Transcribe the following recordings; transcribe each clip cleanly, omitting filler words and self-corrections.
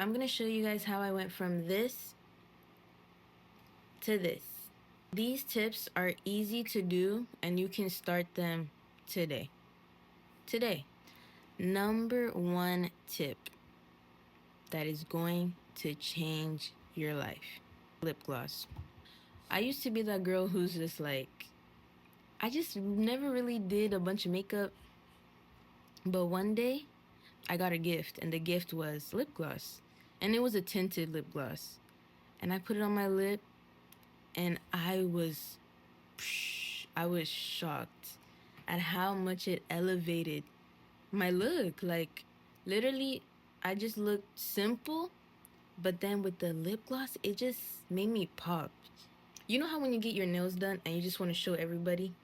I'm gonna show you guys how I went from this to this. These tips are easy to do and you can start them today. Number one tip that is going to change your life: lip gloss. I used to be that girl who's just like, I just never really did a bunch of makeup, but one day I got a gift, and the gift was lip gloss, and it was a tinted lip gloss, and I put it on my lip, and I was shocked at how much it elevated my look. Like, literally, I just looked simple, but then with the lip gloss, it just made me pop. You know how when you get your nails done and you just want to show everybody?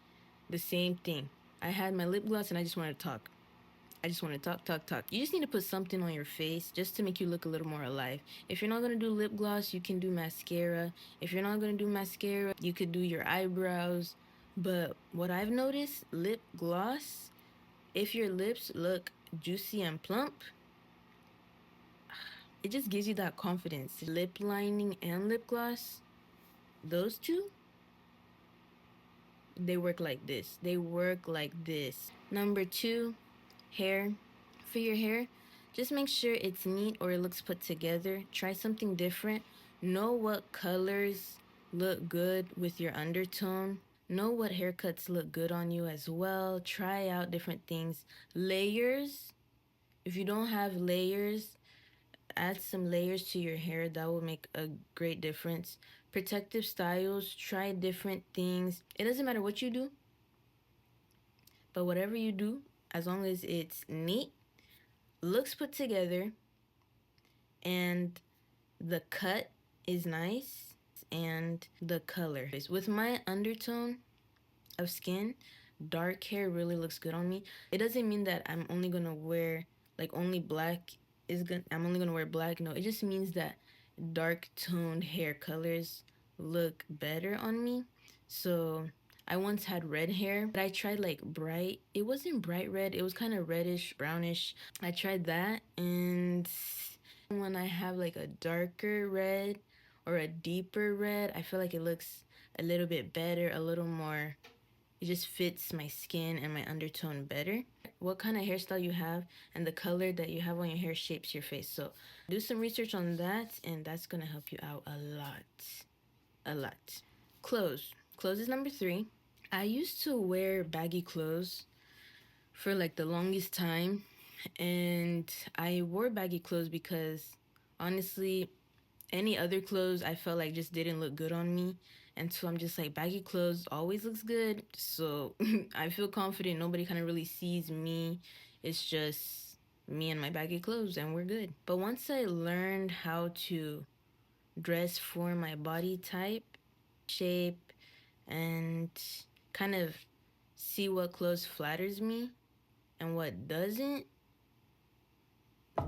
The same thing. I had my lip gloss and I just wanted to talk. I just want to talk. You just need to put something on your face just to make you look a little more alive. If you're not going to do lip gloss, you can do mascara. If you're not going to do mascara, you could do your eyebrows. But what I've noticed, lip gloss, if your lips look juicy and plump, it just gives you that confidence. Lip lining and lip gloss, those two, they work like this. Number two, hair. For your hair, just make sure it's neat or it looks put together. Try something different. Know what colors look good with your undertone. Know what haircuts look good on you as well. Try out different things. Layers. If you don't have layers, add some layers to your hair. That will make a great difference. Protective styles. Try different things. It doesn't matter what you do, but whatever you do, as long as it's neat, looks put together, and the cut is nice, and the color. With my undertone of skin, dark hair really looks good on me. It doesn't mean that I'm only gonna wear like only black is good. I'm only gonna wear black. No, it just means that dark toned hair colors look better on me. So I once had red hair, but I tried like bright. It wasn't bright red. It was kind of reddish, brownish. I tried that, and when I have like a darker red or a deeper red, I feel like it looks a little bit better, a little more, it just fits my skin and my undertone better. What kind of hairstyle you have and the color that you have on your hair shapes your face. So do some research on that, and that's gonna help you out a lot. Clothes is number three. I used to wear baggy clothes for like the longest time, and I wore baggy clothes because honestly, any other clothes I felt like just didn't look good on me. And so I'm just like, baggy clothes always looks good. So I feel confident. Nobody kind of really sees me. It's just me and my baggy clothes, and we're good. But once I learned how to dress for my body type, shape, and kind of see what clothes flatters me and what doesn't,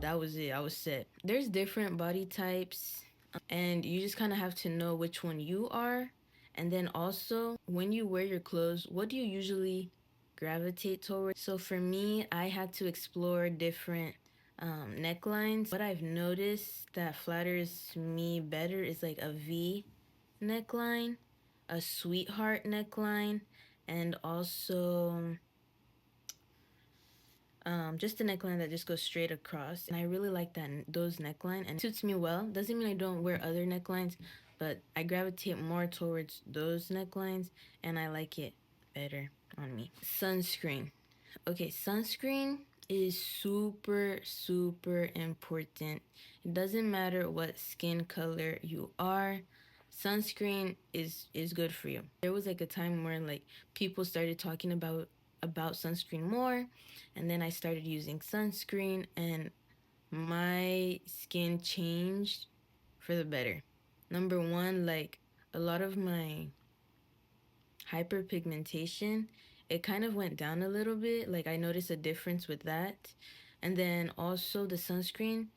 that was it. I was set. There's different body types, and you just kind of have to know which one you are. And then also, when you wear your clothes, what do you usually gravitate towards? So for me, I had to explore different necklines. What I've noticed that flatters me better is like a V neckline, a sweetheart neckline, and also just a neckline that just goes straight across. And I really like those neckline, and it suits me well. Doesn't mean I don't wear other necklines, but I gravitate more towards those necklines, and I like it better on me. Sunscreen. Okay, sunscreen is super important. It doesn't matter what skin color you are, sunscreen is good for you. There was like a time where like people started talking about sunscreen more, and then I started using sunscreen, and my skin changed for the better. Number one, like a lot of my hyperpigmentation, it kind of went down a little bit. Like I noticed a difference with that. And then also the sunscreen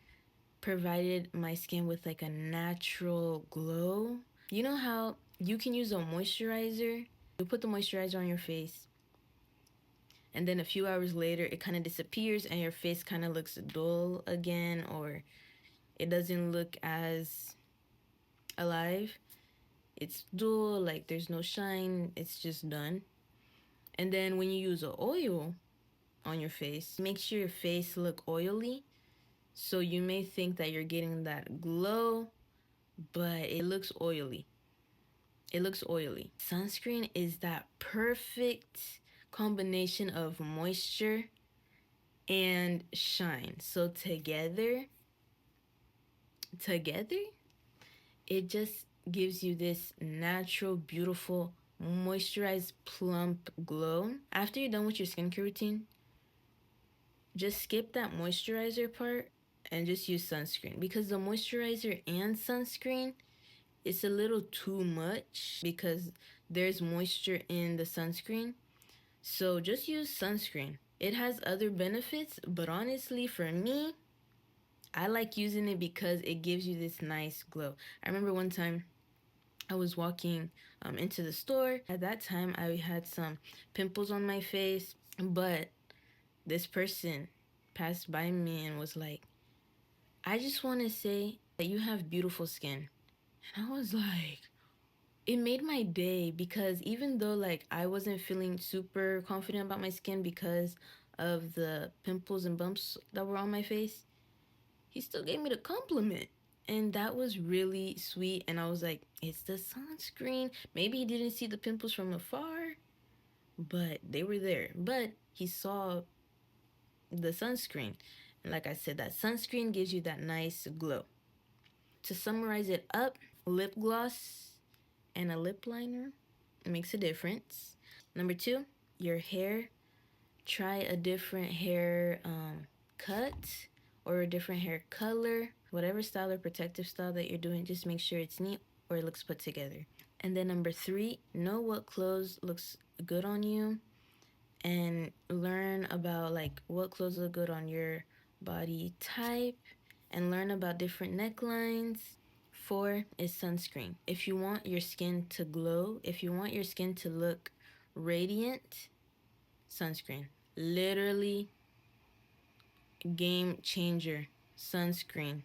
provided my skin with like a natural glow. You know how you can use a moisturizer? You put the moisturizer on your face, and then a few hours later it kind of disappears and your face kind of looks dull again, or it doesn't look as alive. It's dull, like there's no shine, it's just done. And then when you use an oil on your face, makes your face look oily. So you may think that you're getting that glow, but it looks oily. It looks oily. Sunscreen is that perfect combination of moisture and shine. So together, it just gives you this natural, beautiful, moisturized, plump glow. After you're done with your skincare routine, just skip that moisturizer part and just use sunscreen, because the moisturizer and sunscreen, it's a little too much because there's moisture in the sunscreen. So just use sunscreen. It has other benefits, but honestly, for me, I like using it because it gives you this nice glow. I remember one time I was walking into the store. At that time, I had some pimples on my face, but this person passed by me and was like, I just want to say that you have beautiful skin. And I was like, it made my day, because even though like I wasn't feeling super confident about my skin because of the pimples and bumps that were on my face, he still gave me the compliment. And that was really sweet. And I was like, it's the sunscreen. Maybe he didn't see the pimples from afar, but they were there. But he saw the sunscreen. And like I said, that sunscreen gives you that nice glow. To summarize it up, lip gloss and a lip liner makes a difference. Number two, your hair. Try a different hair cut or a different hair color. Whatever style or protective style that you're doing, just make sure it's neat or it looks put together. And then number three, know what clothes looks good on you and learn about like what clothes look good on your body type and learn about different necklines. Four is sunscreen. If you want your skin to glow, if you want your skin to look radiant, sunscreen. Literally game changer. Sunscreen.